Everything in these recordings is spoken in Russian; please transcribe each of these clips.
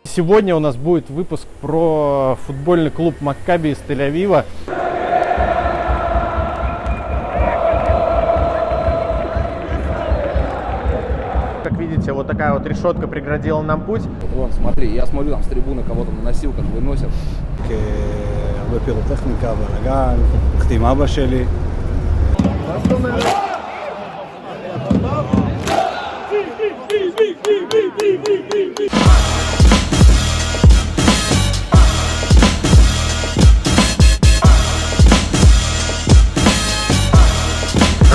Сегодня у нас будет выпуск про футбольный клуб Маккаби из Тель-Авива. Как видите, вот такая вот решетка преградила нам путь. Вон, смотри, я смотрю, там с трибуны кого-то на носилках выносят. הרבה פירוטכניקה, בלאגן, הלכתי עם אבא שלי.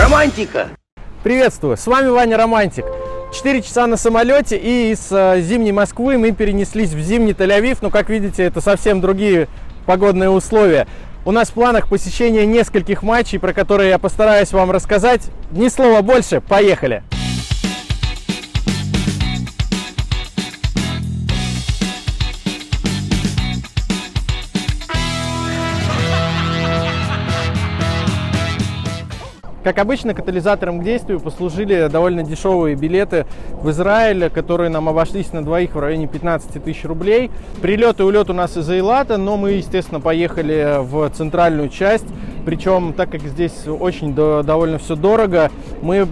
Романтика! Приветствую, с вами Ваня Романтик. 4 часа на самолете, и из зимней Москвы мы перенеслись в зимний Тель-Авив. Но, как видите, это совсем другие погодные условия. У нас в планах посещение нескольких матчей, про которые я постараюсь вам рассказать. Ни слова больше, поехали! Как обычно, катализатором к действию послужили довольно дешевые билеты в Израиль, которые нам обошлись на двоих в районе 15 тысяч рублей. Прилет и улет у нас из Эйлата, но мы, естественно, поехали в центральную часть. Причем, так как здесь очень довольно все дорого, мы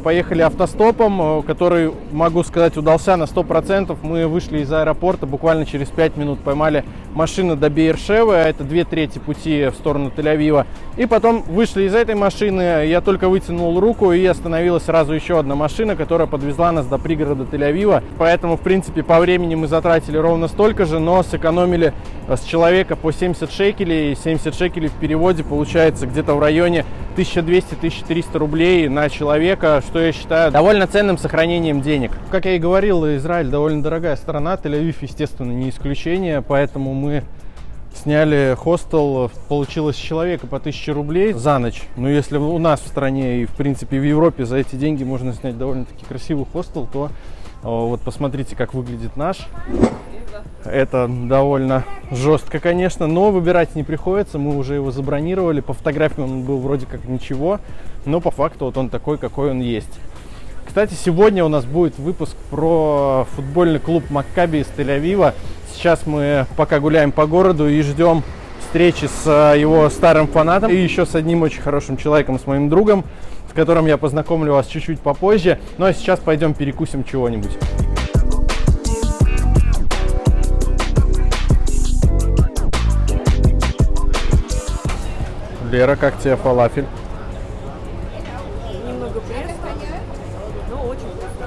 поехали автостопом, который, могу сказать, удался на 100%. Мы вышли из аэропорта, буквально через 5 минут поймали машину до Беэр-Шевы, а это 2/3 пути в сторону Тель-Авива. И потом вышли из этой машины, я только вытянул руку, и остановилась сразу еще одна машина, которая подвезла нас до пригорода Тель-Авива. Поэтому, в принципе, по времени мы затратили ровно столько же, но сэкономили с человека по 70 шекелей. 70 шекелей в переводе получается где-то в районе 1200-1300 рублей на человека, что я считаю довольно ценным сохранением денег. Как я и говорил, Израиль довольно дорогая страна, Тель-Авив, естественно, не исключение, поэтому мы сняли хостел, получилось человека по 1000 рублей за ночь. Но если у нас в стране и, в принципе, в Европе за эти деньги можно снять довольно-таки красивый хостел, то вот посмотрите, как выглядит наш. Это довольно жестко, конечно, но выбирать не приходится. Мы уже его забронировали. По фотографиям он был вроде как ничего, но по факту вот он такой, какой он есть. Кстати, сегодня у нас будет выпуск про футбольный клуб Маккаби из Тель-Авива. Сейчас мы пока гуляем по городу и ждем встречи с его старым фанатом и еще с одним очень хорошим человеком, с моим другом, с которым я познакомлю вас чуть-чуть попозже. Ну а сейчас пойдем перекусим чего-нибудь. Лера, как тебе фалафель? Немного пресно, но очень вкусно.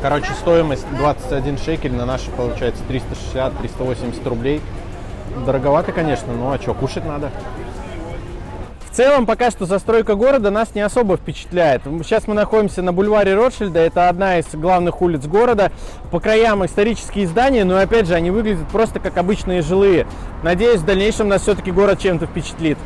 Короче, стоимость 21 шекель, на наши получается 360-380 рублей. Дороговато, конечно, но а что, кушать надо. В целом, пока что застройка города нас не особо впечатляет. Сейчас мы находимся на бульваре Ротшильда, это одна из главных улиц города. По краям исторические здания, но опять же, они выглядят просто как обычные жилые. Надеюсь, в дальнейшем нас все-таки город чем-то впечатлит.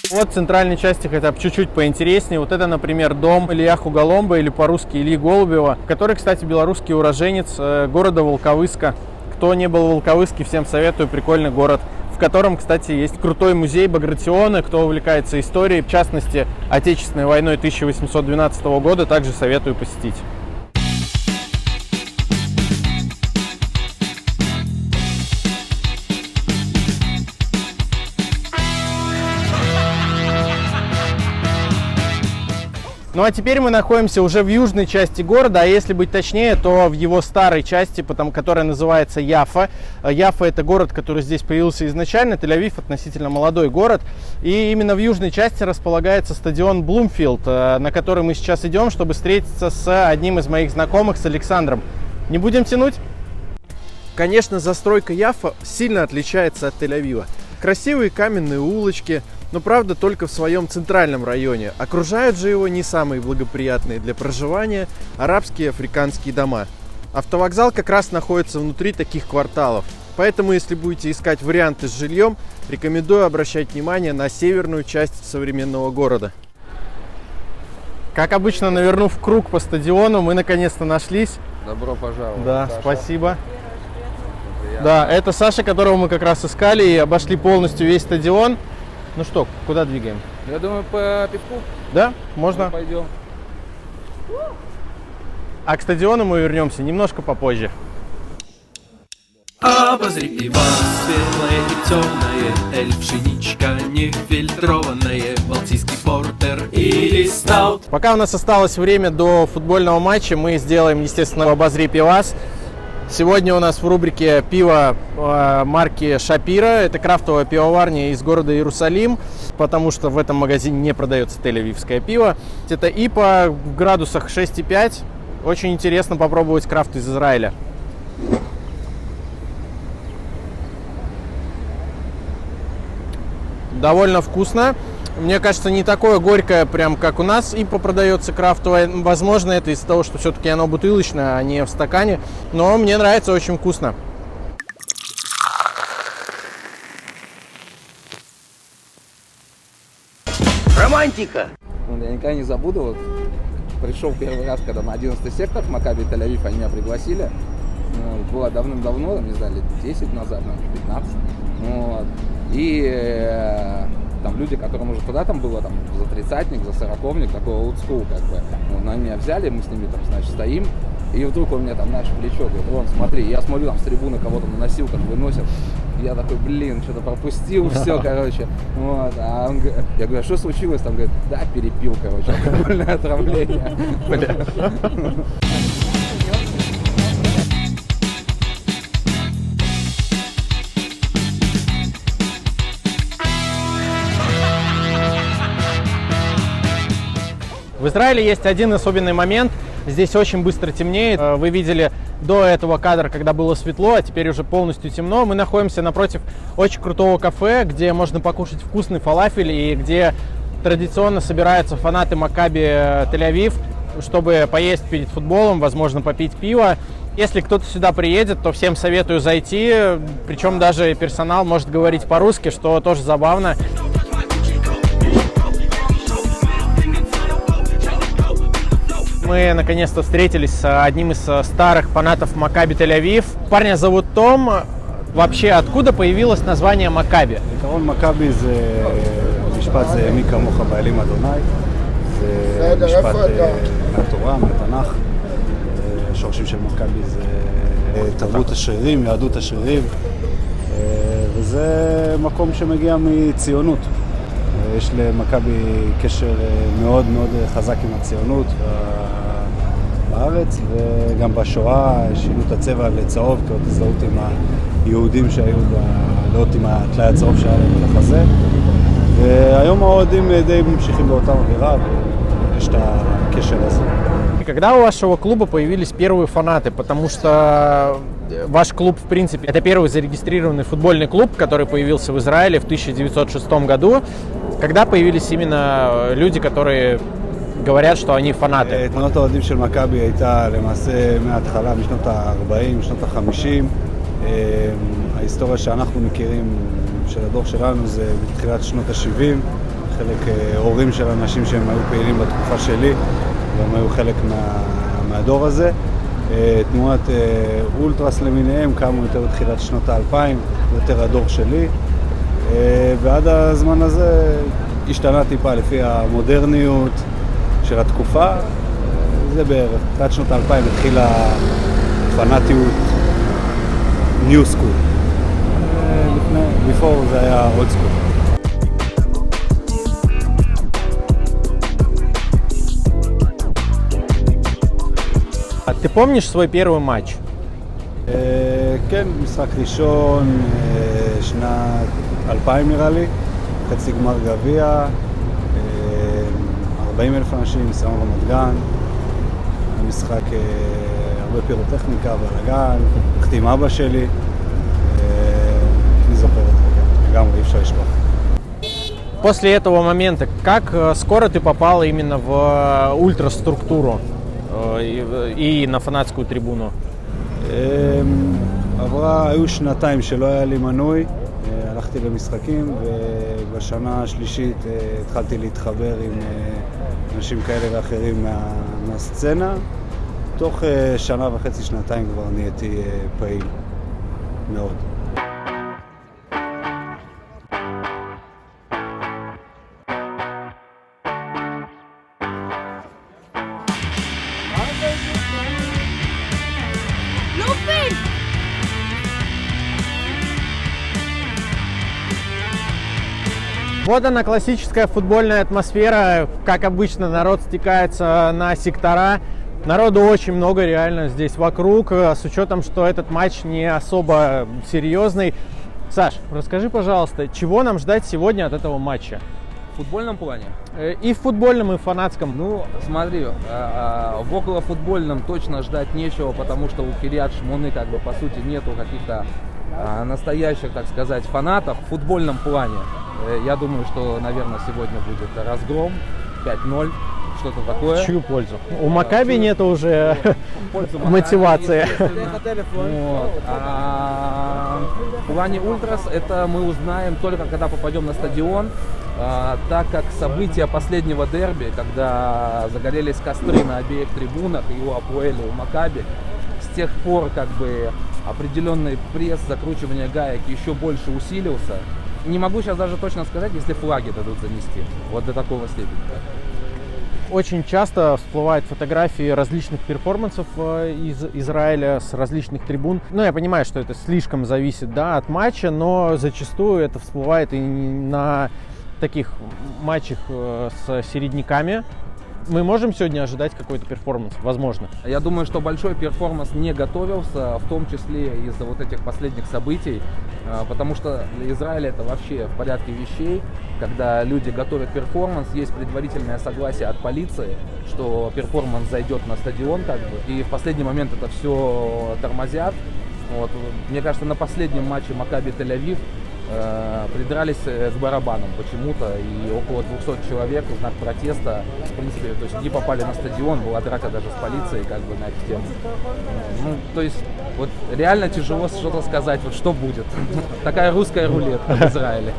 Вот в центральной части хотя бы чуть-чуть поинтереснее. Вот это, например, дом Ильяху Голомба, или по-русски Ильи Голубева, который, кстати, белорусский уроженец города Волковыска. Кто не был в Волковыске, всем советую, прикольный город, в котором, кстати, есть крутой музей Багратиона. Кто увлекается историей, в частности, Отечественной войной 1812 года, также советую посетить. Ну а теперь мы находимся уже в южной части города, а если быть точнее, то в его старой части, которая называется Яффа. Яффа — это город, который здесь появился изначально, Тель-Авив относительно молодой город. И именно в южной части располагается стадион Блумфилд, на который мы сейчас идем, чтобы встретиться с одним из моих знакомых, с Александром. Не будем тянуть? Конечно, застройка Яффа сильно отличается от Тель-Авива. Красивые каменные улочки, но правда только в своем центральном районе. Окружают же его не самые благоприятные для проживания арабские и африканские дома. Автовокзал как раз находится внутри таких кварталов. Поэтому, если будете искать варианты с жильем, рекомендую обращать внимание на северную часть современного города. Как обычно, навернув круг по стадиону, мы наконец-то нашлись. Добро пожаловать. Да, Саша. спасибо. Да, это Саша, которого мы как раз искали и обошли полностью весь стадион. Ну что, куда двигаем? Я думаю, по пивку Да, можно. пойдем. А к стадиону мы вернемся немножко попозже. Обозри пиво, светлое и темное, эль, пшеничка нефильтрованное, балтийский портер или стаут. Пока у нас осталось время до футбольного матча, мы сделаем, естественно, обозри пивас. Сегодня у нас в рубрике пиво марки Шапира. Это крафтовая пивоварня из города Иерусалим, потому что в этом магазине не продается тель-авивское пиво. Это ИПА в градусах 6,5. Очень интересно попробовать крафт из Израиля. Довольно вкусно. Мне кажется, не такое горькое, прям как у нас ИПА продается крафтовое. Возможно, это из-за того, что все-таки оно бутылочное, а не в стакане. Но мне нравится, очень вкусно. Романтика! Я никогда не забуду, вот, пришел первый раз, когда на 11-й сектор в Макаби Тель-Авив, они меня пригласили. Ну, было давным-давно, не знаю, лет 10 назад, 15. Вот. И там люди, которым уже туда там было, там, за тридцатник, за сороковник, такой олдскул, как бы. Ну, они меня взяли, мы с ними там, значит, стоим. И вдруг он мне там наше плечо говорит: вон, смотри, я смотрю, там с трибуны кого-то на носилках выносят. Я такой, блин, что-то пропустил, все, короче. Вот. А он, я говорю, а что случилось? Там говорит, да, перепил, короче, алкогольное отравление. В Израиле есть один особенный момент. Здесь очень быстро темнеет. Вы видели до этого кадр, когда было светло, а теперь уже полностью темно. Мы находимся напротив очень крутого кафе, где можно покушать вкусный фалафель и где традиционно собираются фанаты Макаби Тель-Авив, чтобы поесть перед футболом, возможно, попить пиво. Если кто-то сюда приедет, то всем советую зайти. Причем даже персонал может говорить по-русски, что тоже забавно. Мы наконец-то встретились с одним из старых фанатов Макаби Тель-Авив. Парня зовут Том. Вообще, откуда появилось название Макаби? עיקרון מכבי זה משפט, זה מי כמוך באלים אדוני. זה משפט מהתורה, מהתנ"ך. השורשים של מכבי זה תרבות השרירים, יהדות השרירים. וזה מקום שמגיע מציונות. יש למכבי קשר מאוד מאוד חזק עם הציונות בארץ, וגם בשואה שינו את הצבע לצהוב כאות הזדהות עם היהודים שהיו בלאות עם הטלאי הצהוב שהיה להם על החזה. והיום האוהדים די ממשיכים באותה אווירה ויש את הקשר הזה. Когда у вашего клуба появились первые фанаты? Потому что ваш клуб, в принципе, это первый зарегистрированный футбольный клуб, который появился в Израиле в 1906 году. Когда появились именно люди, которые говорят, что они фанаты? תמונת האוהדים של מכבי הייתה למעשה מההתחלה, משנות ה-40, משנות ה-50. ההיסטוריה שאנחנו מכירים של הדור שלנו זה בתחילת שנות ה-70. חלק הורים של אנשים שהם היו פעילים בתקופה שלי, והם היו חלק מהדור הזה. תנועת אולטרס למיניהם קמו יותר בתחילת שנות ה-2000, יותר הדור שלי. ועד הזמן הזה השתנה טיפה לפי המודרניות של התקופה. זה בערך, תחילת שנות ה-2000 התחילה פנאטיות ניו סקול. before זה היה אולד סקול. А ты помнишь свой первый матч? כן, משחק ראשון, שנת 2000 נראה לי, חצי גמר גביע, 40,000 אנשים, ניסיון רמת גן, המשחק הרבה פירוטכניקה, בלגן, הלכתי עם אבא שלי, אני זוכר את זה, לגמרי אי אפשר לשכוח. После этого момента, как скоро ты попал именно в ультраструктуру и на фанатскую трибуну? היו שנתיים שלא היה לי מנוי, הלכתי למשחקים, ובשנה השלישית התחלתי להתחבר עם אנשים כאלה ואחרים מהסצנה. תוך שנה וחצי, שנתיים כבר נהייתי פעיל. מאוד. לופי! Вот она, классическая футбольная атмосфера. Как обычно, народ стекается на сектора. Народу очень много реально здесь вокруг, с учетом, что этот матч не особо серьезный. Саш, расскажи, пожалуйста, чего нам ждать сегодня от этого матча? В футбольном плане? И в футбольном, и в фанатском. Ну, смотри, в околофутбольном точно ждать нечего, потому что у Кирьят Шмоны, как бы, по сути, нету каких-то настоящих, так сказать, фанатов. В футбольном плане, я думаю, что, наверное, сегодня будет разгром 5-0, что-то такое. В чью пользу? У Макаби нету уже Пользу Макаби, мотивации. Вот. А в плане Ультрас это мы узнаем только когда попадем на стадион, так как события последнего дерби, когда загорелись костры на обеих трибунах, и у Апоэля, и у Макаби, с тех пор как бы определенный пресс, закручивание гаек еще больше усилился. Не могу сейчас даже точно сказать, если флаги дадут занести, вот до такого степени. Очень часто всплывают фотографии различных перформансов из Израиля с различных трибун. Ну, я понимаю, что это слишком зависит, да, от матча, но зачастую это всплывает и на таких матчах с середняками. Мы можем сегодня ожидать какой-то перформанс? Возможно. Я думаю, что большой перформанс не готовился, в том числе из-за вот этих последних событий, потому что для Израиля это вообще в порядке вещей. Когда люди готовят перформанс, есть предварительное согласие от полиции, что перформанс зайдет на стадион, как бы, и в последний момент это все тормозят. Вот. Мне кажется, на последнем матче Макаби Тель-Авив придрались к барабанам почему-то, и около 200 человек в знак протеста, в принципе, то есть не попали на стадион, была драка даже с полицией, как бы, на эту тему. Ну, то есть, вот реально тяжело что-то сказать, вот что будет. Такая русская рулетка в Израиле.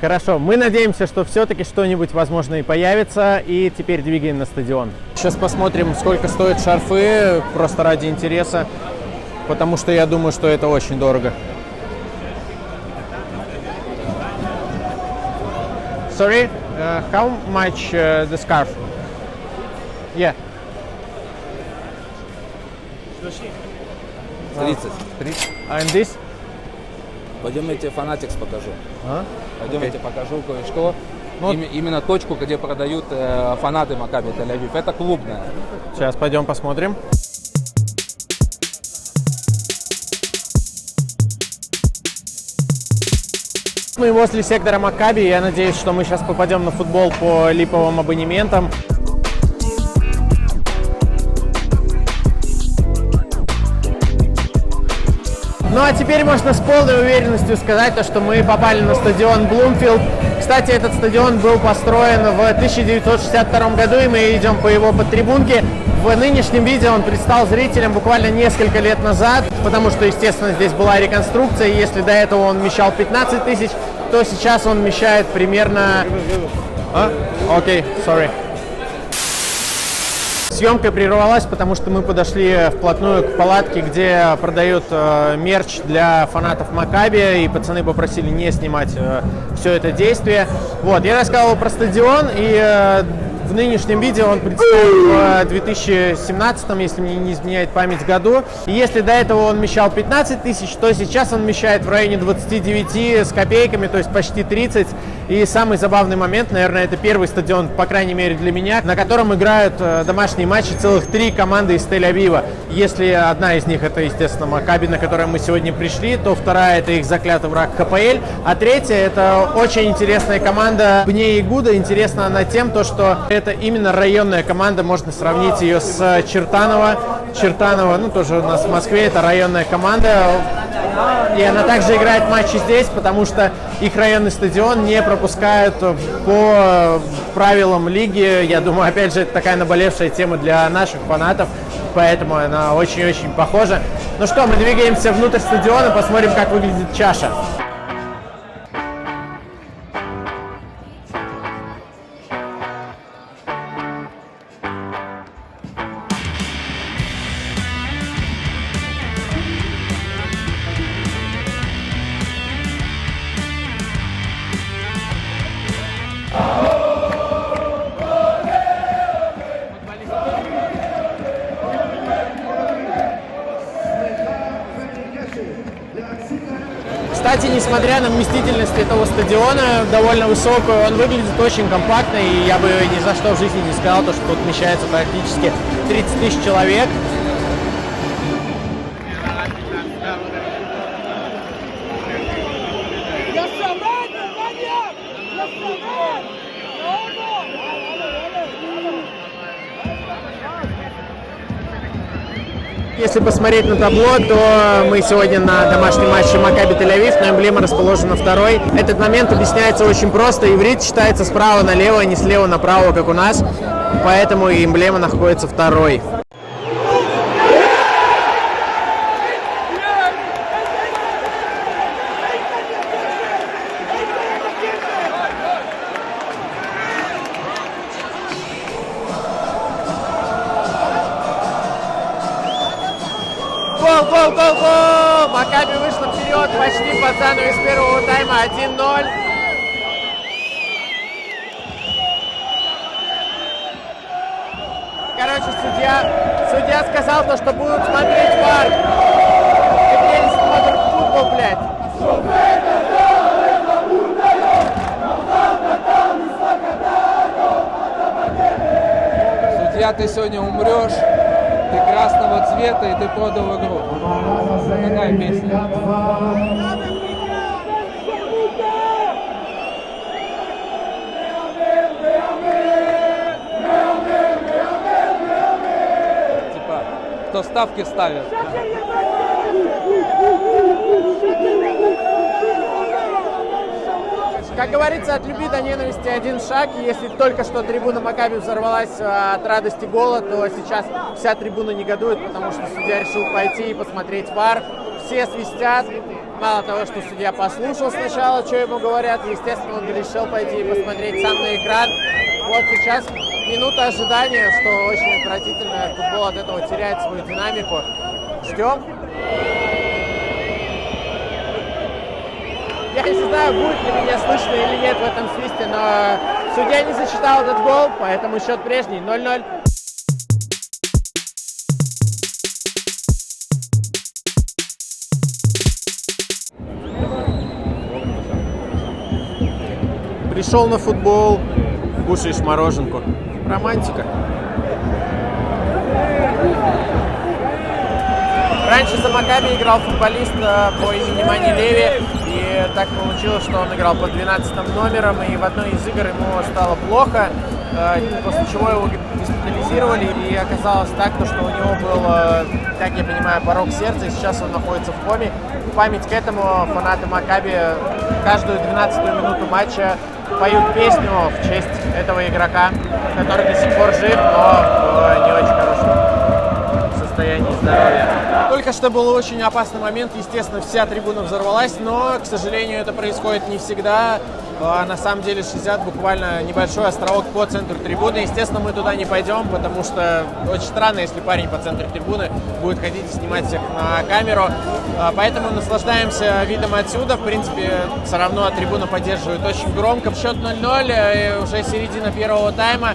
Хорошо, мы надеемся, что все-таки что-нибудь, возможно, и появится, и теперь двигаем на стадион. Сейчас посмотрим, сколько стоят шарфы, просто ради интереса, потому что я думаю, что это очень дорого. Sorry, how much the scarf? Yeah. 30. And this? Пойдем я тебе Fanatics покажу. Пойдем я Окей. тебе покажу кое-что. Ну, Именно точку, где продают фанаты Макаби Тель-Авив. Это клубная. Сейчас пойдем посмотрим. Мы возле сектора Макаби. Я надеюсь, что мы сейчас попадем на футбол по липовым абонементам. Ну а теперь можно с полной уверенностью сказать, то, что мы попали на стадион Блумфилд. Кстати, этот стадион был построен в 1962 году, и мы идем по его подтрибунке. В нынешнем видео он предстал зрителям буквально несколько лет назад, потому что, естественно, здесь была реконструкция. И если до этого он вмещал 15 тысяч, то сейчас он вмещает примерно... Окей, sorry. Съемка прервалась, потому что мы подошли вплотную к палатке, где продают мерч для фанатов Макаби, и пацаны попросили не снимать все это действие. Вот, я рассказывал про стадион, и в нынешнем видео он представлен в 2017, если мне не изменяет память, году. И если до этого он вмещал 15 тысяч, то сейчас он вмещает в районе 29 с копейками, то есть почти 30. И самый забавный момент, наверное, это первый стадион, по крайней мере для меня, на котором играют домашние матчи целых 3 команды из Тель-Авива. Если одна из них это, естественно, Макаби, на которой мы сегодня пришли, то вторая это их заклятый враг ХПЛ, а третья это очень интересная команда Бней Игуда. Интересна она тем, что это именно районная команда, можно сравнить ее с Чертаново. Чертаново, ну тоже у нас в Москве, это районная команда. И она также играет матчи здесь, потому что их районный стадион не пропускают по правилам лиги. Я думаю, опять же, это такая наболевшая тема для наших фанатов, поэтому она очень-очень похожа. Ну что, мы двигаемся внутрь стадиона, посмотрим, как выглядит чаша. несмотря на вместительность этого стадиона, довольно высокую, он выглядит очень компактно, и я бы ни за что в жизни не сказал, что тут вмещается практически 30 тысяч человек. Если посмотреть на табло, то мы сегодня на домашнем матче Макаби Тель-Авив, но эмблема расположена второй. Этот момент объясняется очень просто. Иврит читается справа налево, а не слева направо, как у нас. Поэтому и эмблема находится второй. Гол! Макаби вышла вперед почти под занавес первого тайма 1-0. Короче, судья сказал то, что будут смотреть ВАР. Теперь смотрят футбол, блядь. Судья, ты сегодня умрешь. Ты красного цвета, и ты продал игру. Какая песня? Типа, кто ставки ставит. Как говорится, от любви до ненависти один шаг. Если только что трибуна Макаби взорвалась от радости гола, то сейчас вся трибуна негодует, потому что судья решил пойти и посмотреть ВАР. Все свистят. Мало того, что судья послушал сначала, что ему говорят, естественно, он решил пойти и посмотреть сам на экран. Вот сейчас минута ожидания, что очень отвратительно. Футбол от этого теряет свою динамику. Ждем. Я не знаю, будет ли меня слышно или нет в этом свисте, но судья не зачитал этот гол, поэтому счет прежний 0-0. Пришел на футбол, кушаешь мороженку. Романтика. Раньше за Макаби играл футболист по имени Мани Леви, и так получилось, что он играл под 12 номером, и в одной из игр ему стало плохо, после чего его госпитализировали, и оказалось так, что у него был, как я понимаю, порок сердца, и сейчас он находится в коме. В память к этому фанаты Макаби каждую 12-ю минуту матча поют песню в честь этого игрока, который до сих пор жив, но в не очень хорошем состоянии здоровья. Только что был очень опасный момент, естественно, вся трибуна взорвалась, но, к сожалению, это происходит не всегда. На самом деле 60 буквально небольшой островок по центру трибуны. Естественно, мы туда не пойдем, потому что очень странно, если парень по центру трибуны будет ходить и снимать всех на камеру. Поэтому наслаждаемся видом отсюда. В принципе, все равно трибуна поддерживает очень громко. Счет 0-0, уже середина первого тайма.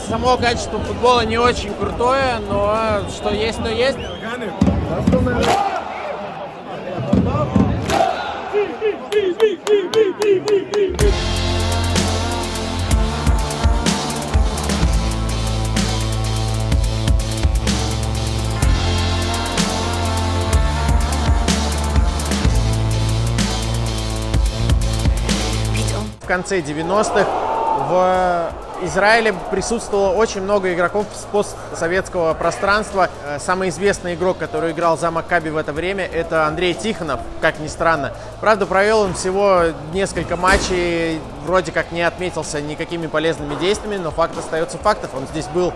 Само качество футбола не очень крутое, но что есть, то есть. В конце 90-х в Израиле присутствовало очень много игроков с постсоветского пространства. Самый известный игрок, который играл за Макаби в это время, это Андрей Тихонов, как ни странно. Правда, провел он всего несколько матчей, вроде как не отметился никакими полезными действиями, но факт остается фактом, он здесь был.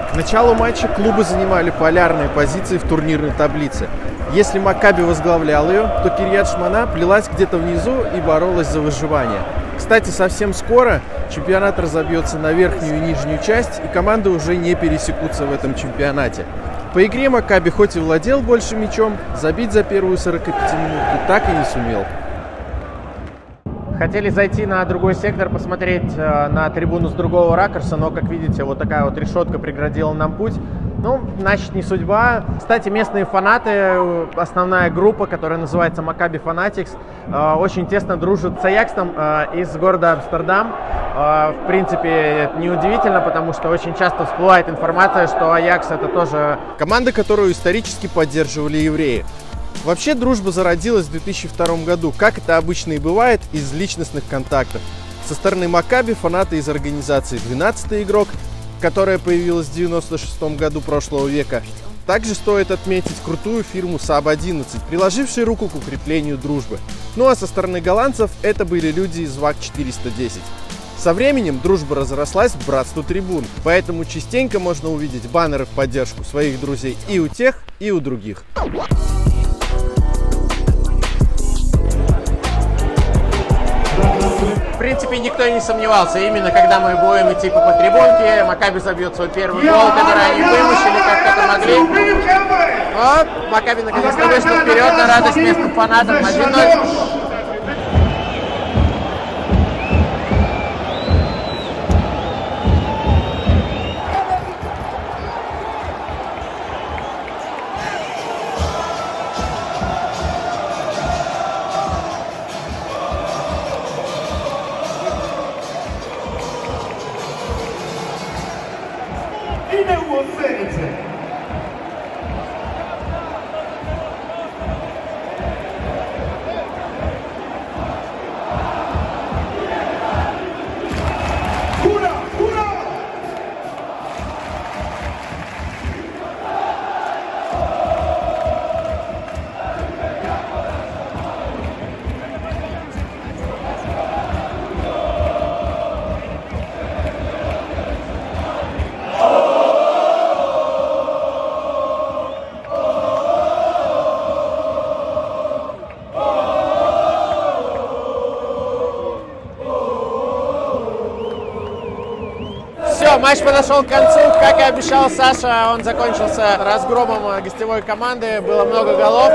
К началу матча клубы занимали полярные позиции в турнирной таблице. Если Макаби возглавлял ее, то Кирьят Шмона плелась где-то внизу и боролась за выживание. Кстати, совсем скоро чемпионат разобьется на верхнюю и нижнюю часть, и команды уже не пересекутся в этом чемпионате. По игре Макаби хоть и владел больше мячом, забить за первую 45-минутку так и не сумел. Хотели зайти на другой сектор, посмотреть на трибуну с другого ракурса, но, как видите, вот такая вот решетка преградила нам путь. Ну, значит, не судьба. Кстати, местные фанаты, основная группа, которая называется Maccabi Fanatics, очень тесно дружит с Аяксом из города Амстердам. В принципе, это неудивительно, потому что очень часто всплывает информация, что Аякс — это тоже команда, которую исторически поддерживали евреи. Вообще, дружба зародилась в 2002 году, как это обычно и бывает, из личностных контактов. Со стороны Макаби фанаты из организации «12-й игрок», которая появилась в 96 году прошлого века. Также стоит отметить крутую фирму САБ-11, приложившую руку к укреплению дружбы. Ну а со стороны голландцев это были люди из ВАК-410. Со временем дружба разрослась в братство трибун, поэтому частенько можно увидеть баннеры в поддержку своих друзей и у тех, и у других. В принципе, никто и не сомневался. Именно когда мы будем идти по трибунке, Макаби забьет свой первый гол, который они вымучили, как это могли. Вот, Макаби наконец-то вышел вперед на радость местным фанатам. 1-0. Матч подошел к концу, как и обещал Саша, он закончился разгромом гостевой команды, было много голов.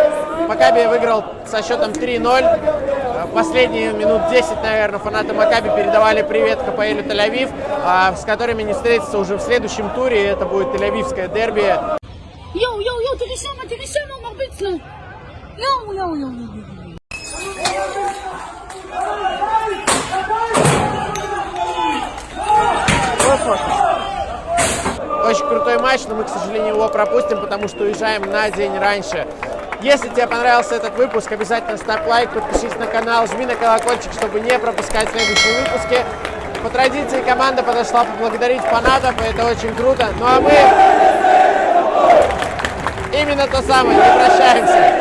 Макаби выиграл со счетом 3-0. Последние минут 10, наверное, фанаты Макаби передавали привет ХПЛ Тель-Авив, с которыми не встретятся уже в следующем туре, это будет Тель-Авивское дерби. Йоу, тересем, Марбиц, йоу. Очень крутой матч, но мы, к сожалению, его пропустим, потому что уезжаем на день раньше. Если тебе понравился этот выпуск, обязательно ставь лайк, подпишись на канал, жми на колокольчик, чтобы не пропускать следующие выпуски. По традиции команда подошла поблагодарить фанатов, и это очень круто. Ну а мы именно то самое, не прощаемся.